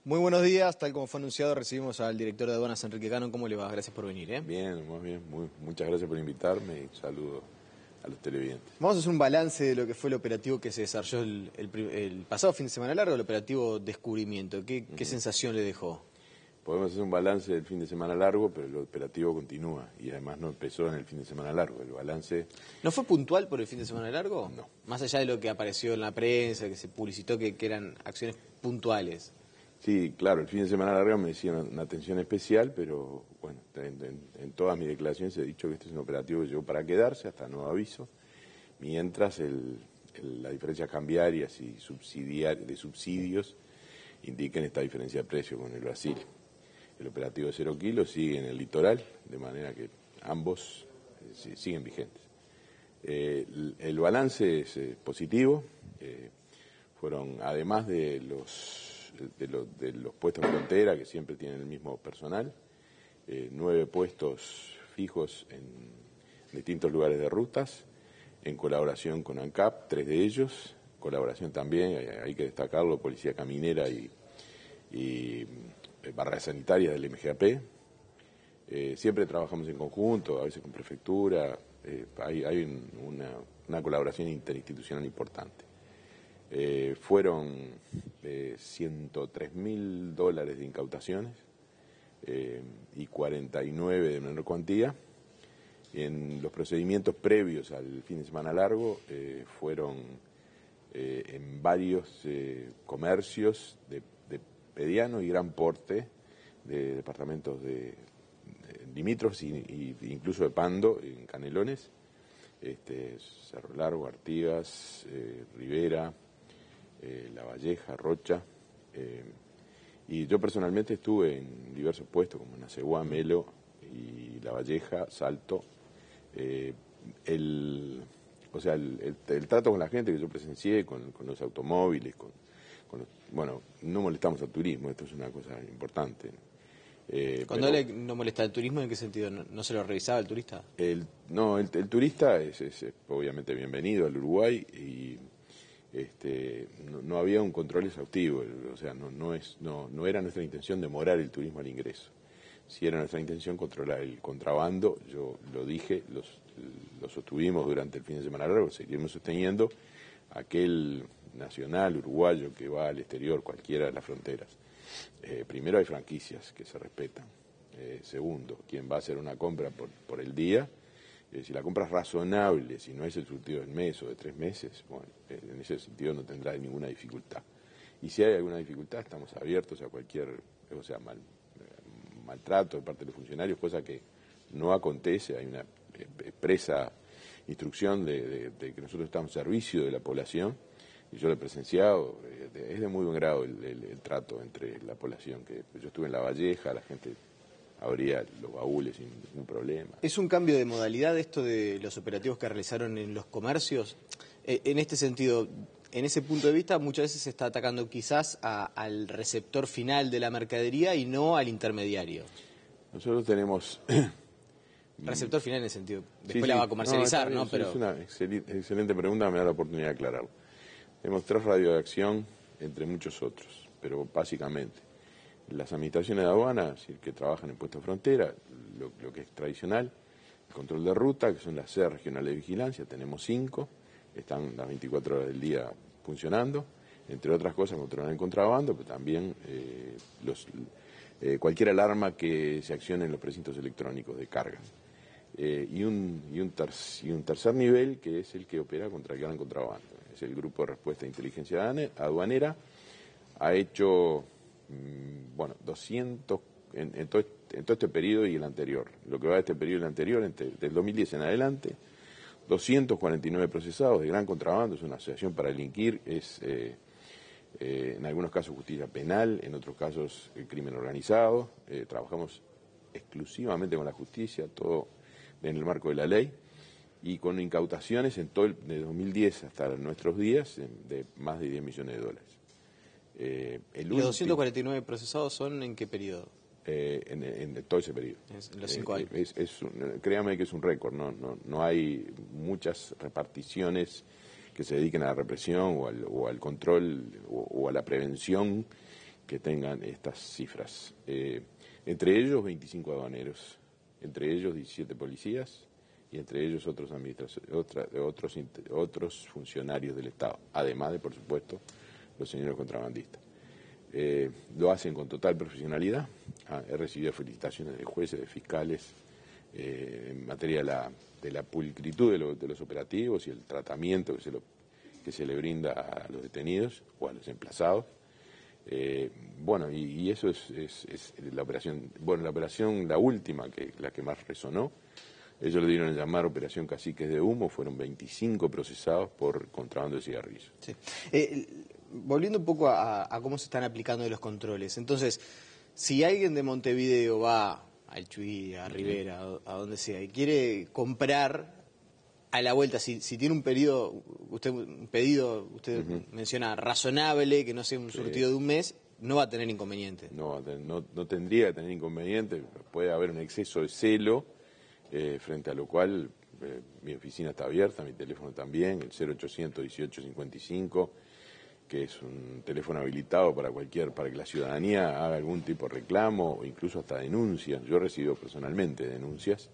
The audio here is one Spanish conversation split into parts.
Muy buenos días, tal como fue anunciado, recibimos al director de aduanas, Enrique Cano. ¿Cómo le va? Gracias por venir. Bien, muy bien. Muchas gracias por invitarme y saludo a los televidentes. Vamos a hacer un balance de lo que fue el operativo que se desarrolló el pasado fin de semana largo, el operativo Descubrimiento. ¿Qué sensación le dejó? Podemos hacer un balance del fin de semana largo, pero el operativo continúa y además no empezó en el fin de semana largo. El balance... ¿No fue puntual por el fin de semana largo? No. Más allá de lo que apareció en la prensa, que se publicitó que eran acciones puntuales. Sí, claro, el fin de semana largo me decían una atención especial, pero bueno, en todas mis declaraciones he dicho que este es un operativo que llegó para quedarse hasta nuevo aviso, mientras las diferencias cambiarias y de subsidios indiquen esta diferencia de precio con el Brasil. El operativo de 0 kilos sigue en el litoral, de manera que ambos siguen vigentes. El balance es positivo. Fueron, además de los puestos en frontera, que siempre tienen el mismo personal, 9 puestos fijos en distintos lugares de rutas, en colaboración con ANCAP, 3 de ellos, colaboración también, hay que destacarlo, Policía Caminera y barras sanitarias del MGAP. Siempre trabajamos en conjunto, a veces con prefectura, hay una colaboración interinstitucional importante. Fueron $103.000 de incautaciones y 49 de menor cuantía. En los procedimientos previos al fin de semana largo fueron en varios comercios de mediano y gran porte de departamentos de limítrofes y incluso de Pando, en Canelones, Cerro Largo, Artigas, Rivera, La Valleja, Rocha, y yo personalmente estuve en diversos puestos como Naceguá, Melo y La Valleja, Salto. El trato con la gente que yo presencié, con los automóviles, bueno, no molestamos al turismo, esto es una cosa importante. Cuando no molesta el turismo, ¿en qué sentido? ¿No se lo revisaba el turista? El turista es obviamente bienvenido al Uruguay y no había un control exhaustivo, o sea, no era nuestra intención demorar el turismo al ingreso. Si era nuestra intención controlar el contrabando, yo lo dije, lo sostuvimos durante el fin de semana largo, seguiremos sosteniendo aquel nacional uruguayo que va al exterior, cualquiera de las fronteras. Primero hay franquicias que se respetan. Segundo, quien va a hacer una compra por el día, si la compra es razonable, si no es el surtido del mes o de 3 meses, bueno, en ese sentido no tendrá ninguna dificultad. Y si hay alguna dificultad, estamos abiertos a cualquier, maltrato de parte de los funcionarios, cosa que no acontece. Hay una expresa instrucción de que nosotros estamos al servicio de la población, y yo lo he presenciado. Es de muy buen grado el trato entre la población, que yo estuve en La Valleja, la gente abría los baúles sin ningún problema. ¿Es un cambio de modalidad esto de los operativos que realizaron en los comercios? En este sentido, en ese punto de vista, muchas veces se está atacando quizás al receptor final de la mercadería y no al intermediario. Nosotros tenemos... Receptor final en ese sentido. Después sí, la va a comercializar, ¿no? Pero... Es una excelente pregunta, me da la oportunidad de aclararlo. Tenemos 3 radios de acción, entre muchos otros, pero básicamente las administraciones de aduanas que trabajan en puestos de frontera, lo que es tradicional, el control de ruta, que son las sedes regionales de vigilancia, tenemos 5, están las 24 horas del día funcionando, entre otras cosas controlan el contrabando, pero también cualquier alarma que se accione en los precintos electrónicos de carga. Y un tercer nivel, que es el que opera contra el gran contrabando, es el Grupo de Respuesta de Inteligencia Aduanera. Ha hecho 200 en todo este periodo y el anterior, lo que va de este periodo y el anterior, del 2010 en adelante, 249 procesados de gran contrabando. Es una asociación para delinquir, es en algunos casos justicia penal, en otros casos el crimen organizado. Trabajamos exclusivamente con la justicia, todo en el marco de la ley, y con incautaciones de 2010 hasta nuestros días de más de $10 millones. ¿Los 249 procesados son en qué periodo? En todo ese periodo. En los 5 años. Créame que es un récord, no hay muchas reparticiones que se dediquen a la represión o al control o a la prevención que tengan estas cifras. Entre ellos 25 aduaneros, entre ellos 17 policías y entre ellos otros funcionarios del Estado, además de, por supuesto, los señores contrabandistas. Lo hacen con total profesionalidad. He recibido felicitaciones de jueces, de fiscales, en materia de la pulcritud de los operativos y el tratamiento que se le brinda a los detenidos o a los emplazados. Bueno, y eso es la operación. Bueno, la operación, la última, la que más resonó, ellos le dieron a llamar Operación Caciques de Humo, fueron 25 procesados por contrabando de cigarrillos. Sí. Volviendo un poco a cómo se están aplicando los controles, entonces, si alguien de Montevideo va al Chuy, a Rivera, a donde sea, y quiere comprar a la vuelta, si tiene un pedido, usted menciona razonable, que no sea un surtido de un mes, no va a tener inconveniente. No tendría que tener inconveniente, puede haber un exceso de celo, frente a lo cual mi oficina está abierta, mi teléfono también, el 0800 1855, que es un teléfono habilitado para que la ciudadanía haga algún tipo de reclamo o incluso hasta denuncias. Yo he recibido personalmente denuncias.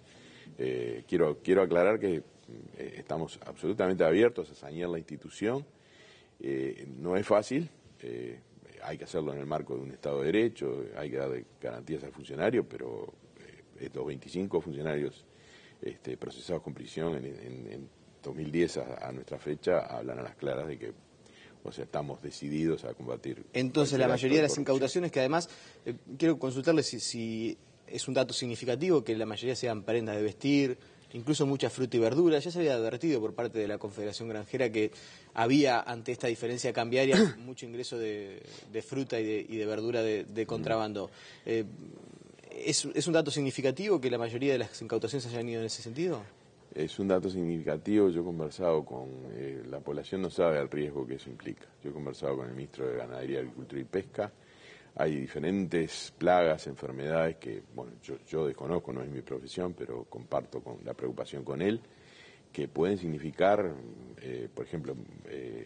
Quiero aclarar que estamos absolutamente abiertos a sanear la institución. No es fácil, hay que hacerlo en el marco de un Estado de Derecho, hay que darle garantías al funcionario, pero los 25 funcionarios procesados con prisión en 2010 a nuestra fecha hablan a las claras de que, o sea, estamos decididos a combatir. Entonces, la mayoría de las incautaciones, que además, quiero consultarle si es un dato significativo, que la mayoría sean prendas de vestir, incluso mucha fruta y verdura. Ya se había advertido por parte de la Confederación Granjera que había, ante esta diferencia cambiaria, mucho ingreso de fruta y de verdura de contrabando. ¿Es un dato significativo que la mayoría de las incautaciones hayan ido en ese sentido? Es un dato significativo. Yo he conversado con... la población no sabe el riesgo que eso implica. Yo he conversado con el ministro de Ganadería, Agricultura y Pesca. Hay diferentes plagas, enfermedades que, bueno, yo desconozco, no es mi profesión, pero comparto con la preocupación con él, que pueden significar, por ejemplo,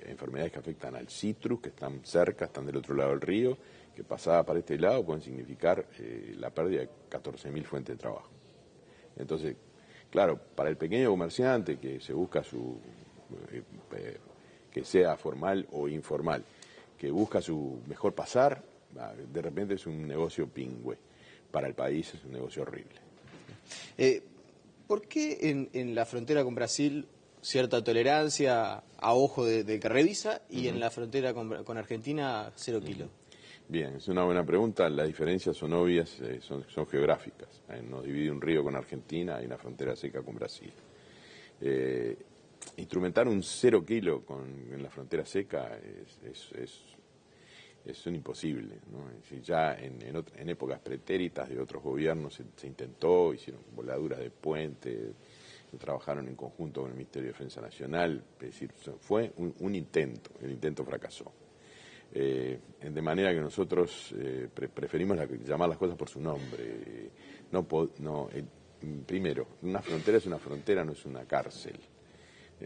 enfermedades que afectan al citrus, que están cerca, están del otro lado del río, que pasada para este lado pueden significar la pérdida de 14.000 fuentes de trabajo. Entonces, claro, para el pequeño comerciante que se busca que sea formal o informal, que busca su mejor pasar, de repente es un negocio pingüe. Para el país es un negocio horrible. ¿Por qué en la frontera con Brasil cierta tolerancia a ojo de que revisa y en la frontera con Argentina 0 kilos? Bien, es una buena pregunta. Las diferencias son obvias, son geográficas. Nos divide un río con Argentina y una frontera seca con Brasil. Instrumentar un 0 kilo en la frontera seca es un imposible, ¿no? Es decir, ya en épocas pretéritas de otros gobiernos se intentó, hicieron voladuras de puente, trabajaron en conjunto con el Ministerio de Defensa Nacional, es decir, fue un intento, el intento fracasó. De manera que nosotros preferimos llamar las cosas por su nombre. Primero, una frontera es una frontera, no es una cárcel.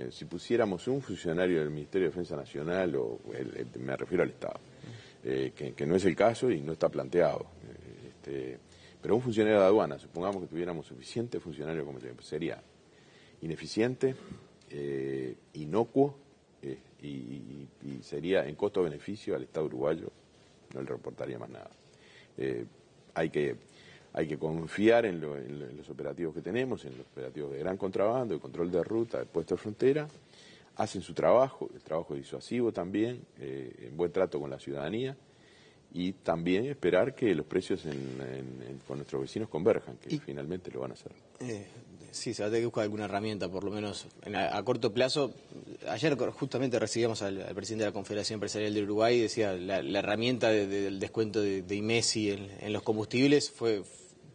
Si pusiéramos un funcionario del Ministerio de Defensa Nacional, me refiero al Estado, que no es el caso y no está planteado, pero un funcionario de aduana, supongamos que tuviéramos suficiente funcionario como sería ineficiente, inocuo, y sería en costo-beneficio al Estado uruguayo, no le reportaría más nada. Hay que confiar en los operativos que tenemos, en los operativos de gran contrabando, de control de ruta, de puesto de frontera. Hacen su trabajo, el trabajo disuasivo también, en buen trato con la ciudadanía, y también esperar que los precios con nuestros vecinos converjan, que finalmente lo van a hacer. Sí, se va a tener que buscar alguna herramienta, por lo menos a corto plazo. Ayer justamente recibíamos al presidente de la Confederación Empresarial del Uruguay y decía la herramienta del descuento de IMESI en los combustibles fue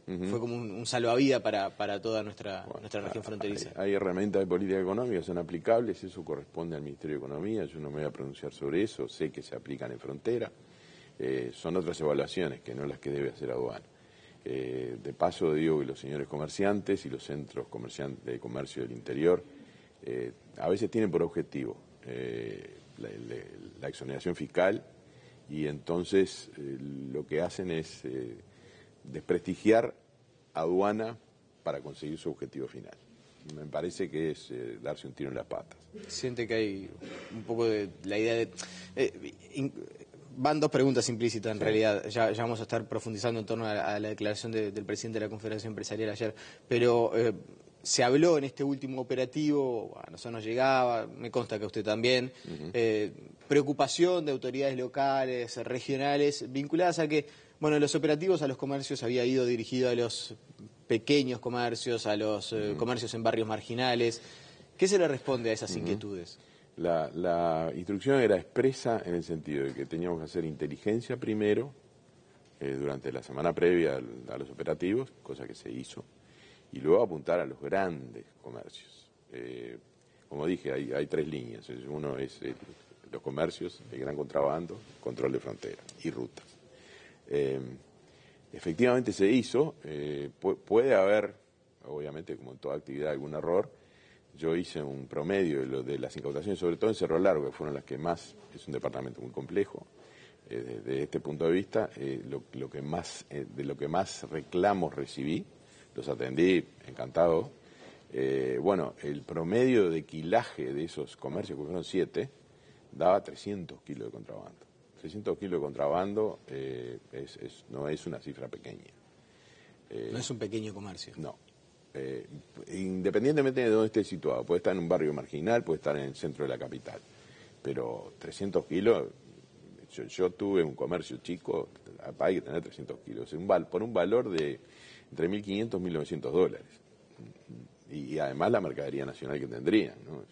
como un salvavidas para toda nuestra región fronteriza. Hay herramientas de política económica que son aplicables, eso corresponde al Ministerio de Economía, yo no me voy a pronunciar sobre eso, sé que se aplican en frontera, son otras evaluaciones que no las que debe hacer aduana. De paso digo que los señores comerciantes y los centros de comercio del interior a veces tienen por objetivo la exoneración fiscal y entonces lo que hacen es desprestigiar aduana para conseguir su objetivo final. Me parece que es darse un tiro en las patas. Siente que hay un poco de la idea de... van dos preguntas implícitas en realidad, ya vamos a estar profundizando en torno a la declaración del presidente de la Confederación Empresarial ayer, pero se habló en este último operativo, a nosotros nos llegaba, me consta que a usted también, preocupación de autoridades locales, regionales, vinculadas a que, bueno, los operativos a los comercios había ido dirigido a los pequeños comercios, a los comercios en barrios marginales. ¿Qué se le responde a esas inquietudes? La instrucción era expresa en el sentido de que teníamos que hacer inteligencia primero, durante la semana previa a los operativos, cosa que se hizo, y luego apuntar a los grandes comercios. Como dije, hay tres líneas. Uno es los comercios, el gran contrabando, control de frontera y rutas. Efectivamente se hizo, puede haber, obviamente como en toda actividad, algún error. Yo hice un promedio de las incautaciones, sobre todo en Cerro Largo, que fueron las que más, es un departamento muy complejo, desde este punto de vista, de lo que más reclamos recibí, los atendí, encantado. Bueno, el promedio de quilaje de esos comercios, que fueron 7, daba 300 kilos de contrabando. 300 kilos de contrabando no es una cifra pequeña. No es un pequeño comercio. No. Independientemente de dónde esté situado, puede estar en un barrio marginal, puede estar en el centro de la capital, pero 300 kilos, yo tuve un comercio chico, hay que tener 300 kilos, por un valor de entre 1.500 y 1.900 dólares, y además la mercadería nacional que tendrían, ¿no?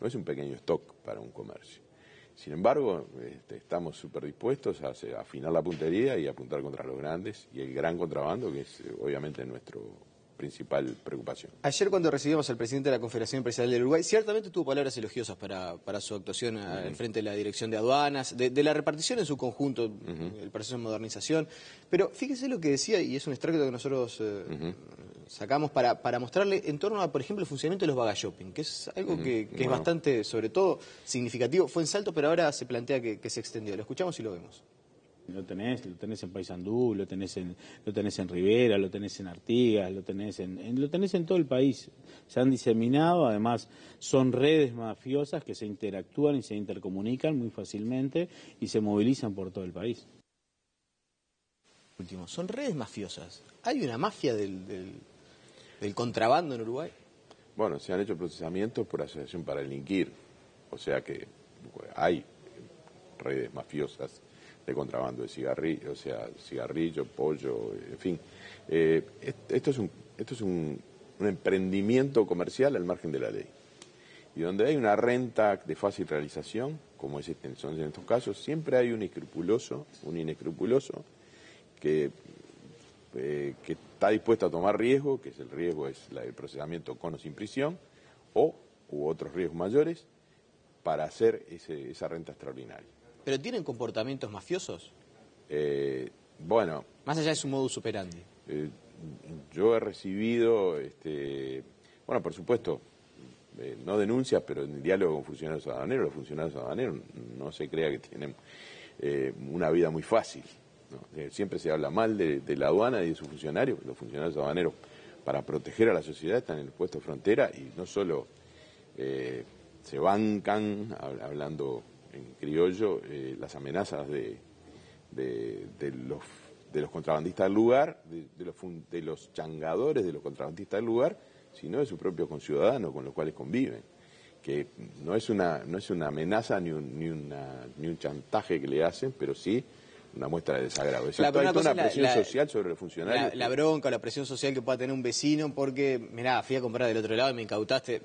No es un pequeño stock para un comercio. Sin embargo, estamos súper dispuestos a afinar la puntería y apuntar contra los grandes y el gran contrabando, que es obviamente nuestro principal preocupación. Ayer cuando recibimos al presidente de la Confederación Empresarial del Uruguay, ciertamente tuvo palabras elogiosas para su actuación al frente de la Dirección de Aduanas, de la repartición en su conjunto, el proceso de modernización. Pero fíjese lo que decía, y es un extracto que nosotros sacamos para mostrarle en torno a, por ejemplo, el funcionamiento de los bagashopping, que es algo que es bastante, sobre todo, significativo. Fue en Salto, pero ahora se plantea que se extendió. Lo escuchamos y lo vemos. Lo tenés en Paysandú, lo tenés en Rivera, lo tenés en Artigas, lo tenés en todo el país. Se han diseminado, además son redes mafiosas que se interactúan y se intercomunican muy fácilmente y se movilizan por todo el país. Último, son redes mafiosas. ¿Hay una mafia del contrabando en Uruguay? Bueno, se han hecho procesamientos por asociación para delinquir, o sea que hay redes mafiosas de contrabando de cigarrillo, cigarrillo, pollo, en fin. Esto es un emprendimiento comercial al margen de la ley. Y donde hay una renta de fácil realización, como son en estos casos, siempre hay un inescrupuloso que está dispuesto a tomar riesgo, que el riesgo es el procesamiento con o sin prisión, u otros riesgos mayores, para hacer esa renta extraordinaria. ¿Pero tienen comportamientos mafiosos? Bueno... Más allá de su modus operandi. Yo he recibido, bueno, por supuesto, no denuncias, pero en diálogo con funcionarios aduaneros. Los funcionarios aduaneros no se crea que tienen una vida muy fácil, ¿no? Siempre se habla mal de la aduana y de sus funcionarios. Los funcionarios aduaneros, para proteger a la sociedad, están en el puesto de frontera y no solo se bancan, hablando en criollo, las amenazas de los contrabandistas del lugar, de los changadores de los contrabandistas del lugar, sino de sus propios conciudadanos con los cuales conviven, que no es una amenaza ni un chantaje que le hacen, pero sí una muestra de desagrado. Es hay toda una presión social sobre los funcionarios. La bronca, la presión social que pueda tener un vecino porque, mirá, fui a comprar del otro lado y me incautaste.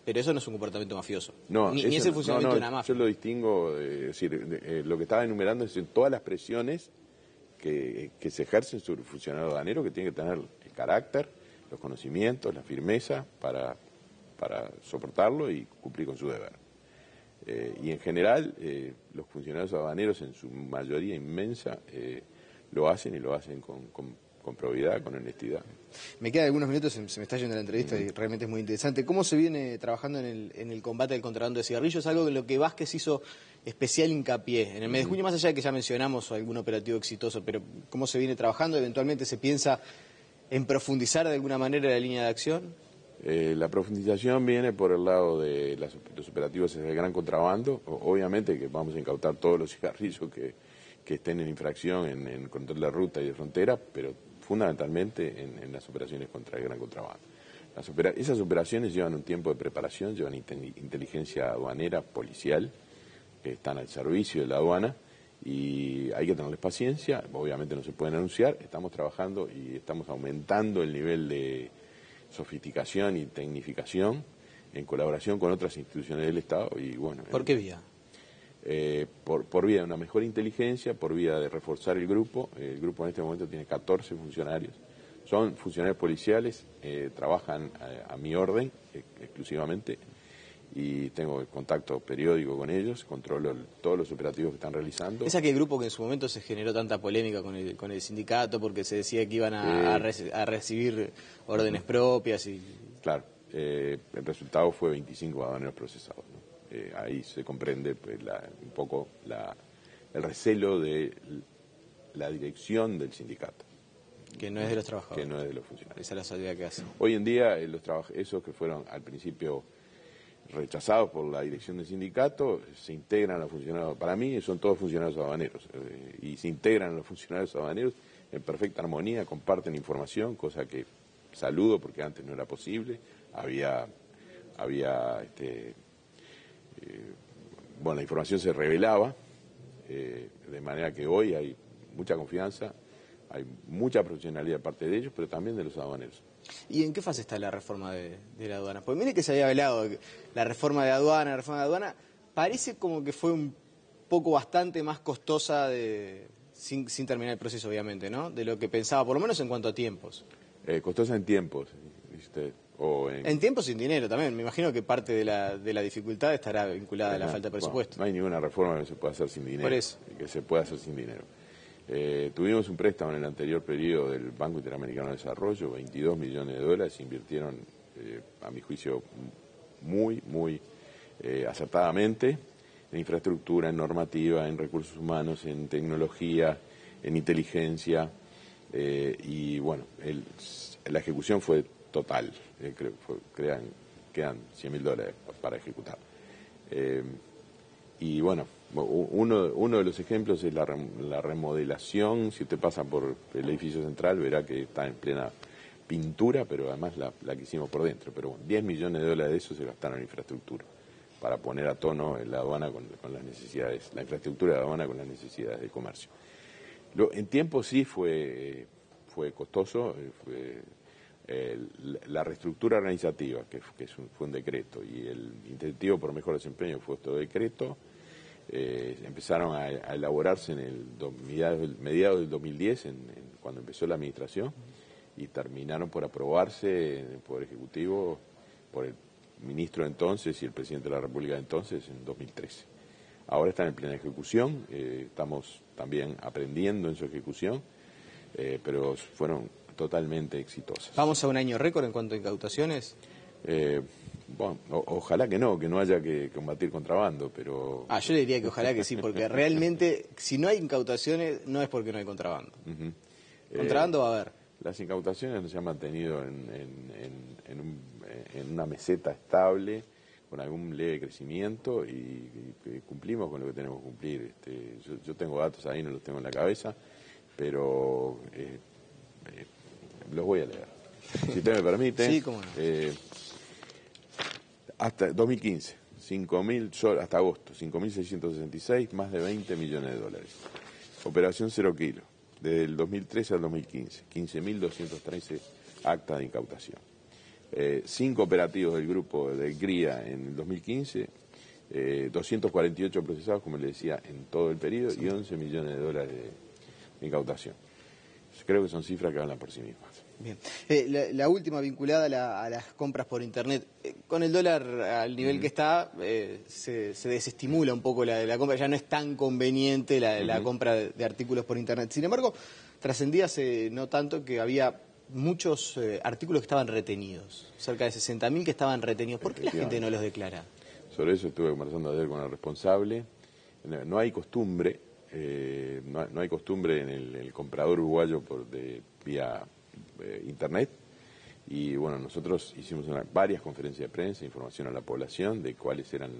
Pero eso no es un comportamiento mafioso. No, ni es el funcionamiento de una mafia. Yo lo distingo, lo que estaba enumerando es en todas las presiones que se ejercen sobre el funcionario aduanero, que tiene que tener el carácter, los conocimientos, la firmeza para soportarlo y cumplir con su deber. Y en general, los funcionarios aduaneros, en su mayoría inmensa, lo hacen y lo hacen con con probidad, con honestidad. Me quedan algunos minutos, se me está yendo la entrevista y realmente es muy interesante. ¿Cómo se viene trabajando en el combate del contrabando de cigarrillos? Algo en lo que Vázquez hizo especial hincapié en el mes de junio, más allá de que ya mencionamos algún operativo exitoso, pero ¿cómo se viene trabajando? ¿Eventualmente se piensa en profundizar de alguna manera la línea de acción? La profundización viene por el lado de los operativos de gran contrabando. Obviamente que vamos a incautar todos los cigarrillos que estén en infracción en control de ruta y de frontera, pero fundamentalmente en las operaciones contra el gran contrabando. Esas operaciones llevan un tiempo de preparación, llevan inteligencia aduanera, policial, que están al servicio de la aduana, y hay que tenerles paciencia. Obviamente no se pueden anunciar. Estamos trabajando y estamos aumentando el nivel de sofisticación y tecnificación en colaboración con otras instituciones del Estado. Y bueno, ¿por qué vía? Por vía de una mejor inteligencia, por vía de reforzar el grupo. El grupo en este momento tiene 14 funcionarios. Son funcionarios policiales, trabajan a mi orden exclusivamente, y tengo contacto periódico con ellos, controlo todos los operativos que están realizando. ¿Es aquel grupo que en su momento se generó tanta polémica con el sindicato porque se decía que iban a recibir órdenes propias? Claro, el resultado fue 25 aduaneros procesados, ¿no? Ahí se comprende pues, un poco el recelo de la dirección del sindicato. Que no es de los trabajadores. Que no es de los funcionarios. Esa es la salida que hacen. Hoy en día, esos que fueron al principio rechazados por la dirección del sindicato, se integran a los funcionarios. Para mí son todos funcionarios aduaneros, y se integran a los funcionarios aduaneros en perfecta armonía, comparten información, cosa que saludo porque antes no era posible. Había la información se revelaba, de manera que hoy hay mucha confianza, hay mucha profesionalidad de parte de ellos, pero también de los aduaneros. ¿Y en qué fase está la reforma de la aduana? Pues mire que se había hablado, la reforma de aduana, parece como que fue un poco bastante más costosa, sin terminar el proceso obviamente, ¿no? De lo que pensaba, por lo menos en cuanto a tiempos. Costosa en tiempos, ¿viste? En tiempos sin dinero también, me imagino que parte de la dificultad estará vinculada a la falta de presupuesto. No hay ninguna reforma que se pueda hacer sin dinero. Por eso. Que se pueda hacer sin dinero. Tuvimos un préstamo en el anterior periodo del Banco Interamericano de Desarrollo, 22 millones de dólares, invirtieron, a mi juicio, muy acertadamente en infraestructura, en normativa, en recursos humanos, en tecnología, en inteligencia, y bueno, la ejecución fue total, quedan 100 mil dólares para ejecutar. Y bueno, uno de los ejemplos es la remodelación. Si usted pasa por el edificio central verá que está en plena pintura, pero además la que hicimos por dentro. Pero bueno, 10 millones de dólares de eso se gastaron en infraestructura para poner a tono la aduana con las necesidades, la infraestructura de la aduana con las necesidades del comercio. En tiempo sí fue costoso, la reestructura organizativa, que fue un decreto, y el incentivo por mejor desempeño fue otro decreto. Empezaron a elaborarse mediados del 2010, cuando empezó la administración, y terminaron por aprobarse en el Poder Ejecutivo por el ministro de entonces y el presidente de la República de entonces en 2013. Ahora están en plena ejecución, estamos también aprendiendo en su ejecución, pero fueron totalmente exitosas. ¿Vamos a un año récord en cuanto a incautaciones? Bueno, ojalá que no haya que combatir contrabando, pero... Yo le diría que ojalá que sí, porque realmente si no hay incautaciones no es porque no hay contrabando. Contrabando va a haber. Las incautaciones se han mantenido en una meseta estable, con algún leve crecimiento, y cumplimos con lo que tenemos que cumplir. Yo tengo datos ahí, no los tengo en la cabeza, pero los voy a leer. Si usted me permite. Sí, cómo no. Hasta 2015, hasta agosto, 5.666, más de 20 millones de dólares. Operación 0 kilo, desde el 2013 al 2015, 15.213 actas de incautación. 5 operativos del grupo del GRIA en el 2015, 248 procesados, como le decía, en todo el periodo, sí, y 11 millones de dólares de incautación. Creo que son cifras que hablan por sí mismas. Bien. La última vinculada a las compras por Internet. Con el dólar al nivel que está, se desestimula un poco la compra. Ya no es tan conveniente la compra de artículos por Internet. Sin embargo, trascendía hace no tanto que había muchos artículos que estaban retenidos. Cerca de 60.000 que estaban retenidos. ¿Por qué la gente no los declara? Sobre eso estuve conversando ayer con el responsable. No hay costumbre, no hay costumbre en el comprador uruguayo vía Internet. Y bueno, nosotros hicimos varias conferencias de prensa, información a la población de cuáles eran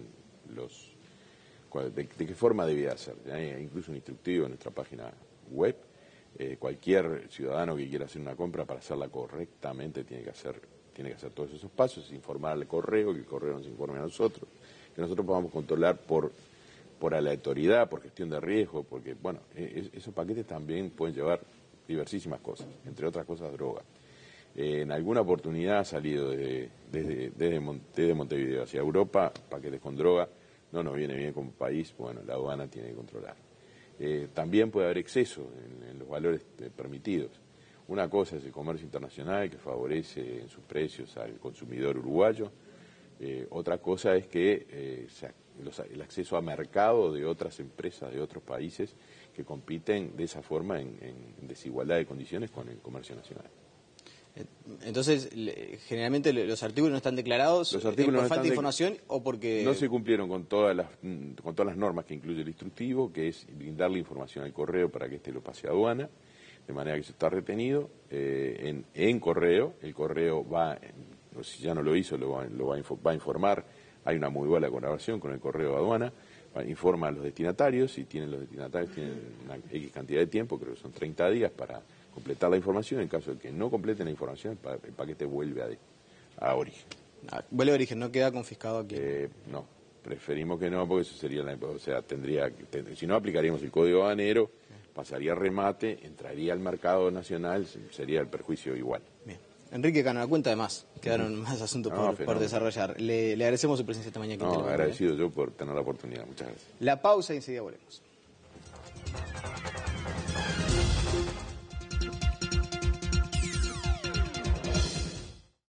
de qué forma debía hacer. Hay incluso un instructivo en nuestra página web. Cualquier ciudadano que quiera hacer una compra, para hacerla correctamente tiene que hacer todos esos pasos, informar al correo, que el correo nos informe a nosotros, que nosotros podamos controlar por aleatoriedad, por gestión de riesgo, porque bueno, esos paquetes también pueden llevar diversísimas cosas, entre otras cosas droga. En alguna oportunidad ha salido desde Montevideo hacia Europa paquetes con droga. No nos viene bien como país, bueno, la aduana tiene que controlar. También puede haber exceso en los valores permitidos. Una cosa es el comercio internacional, que favorece en sus precios al consumidor uruguayo. Otra cosa es que el acceso a mercado de otras empresas de otros países que compiten de esa forma en desigualdad de condiciones con el comercio nacional. Entonces, generalmente los artículos no están declarados por falta de información o porque... No se cumplieron con todas las normas que incluye el instructivo, que es brindarle información al correo para que éste lo pase a aduana, de manera que se está retenido en correo. El correo va, si ya no lo hizo, va a informar. Hay una muy buena colaboración con el correo de aduana. Informa a los destinatarios, si los destinatarios tienen una X cantidad de tiempo, creo que son 30 días para completar la información. En caso de que no completen la información, el paquete vuelve a origen. Vuelve a origen, no queda confiscado aquí. No, preferimos que no, porque eso sería, si no aplicaríamos el código aduanero, pasaría a remate, entraría al mercado nacional, sería el perjuicio igual. Bien. Enrique Cano, a cuenta de más, quedaron más asuntos por desarrollar. Le agradecemos su presencia esta mañana. Agradecido yo por tener la oportunidad. Muchas gracias. La pausa y enseguida volvemos.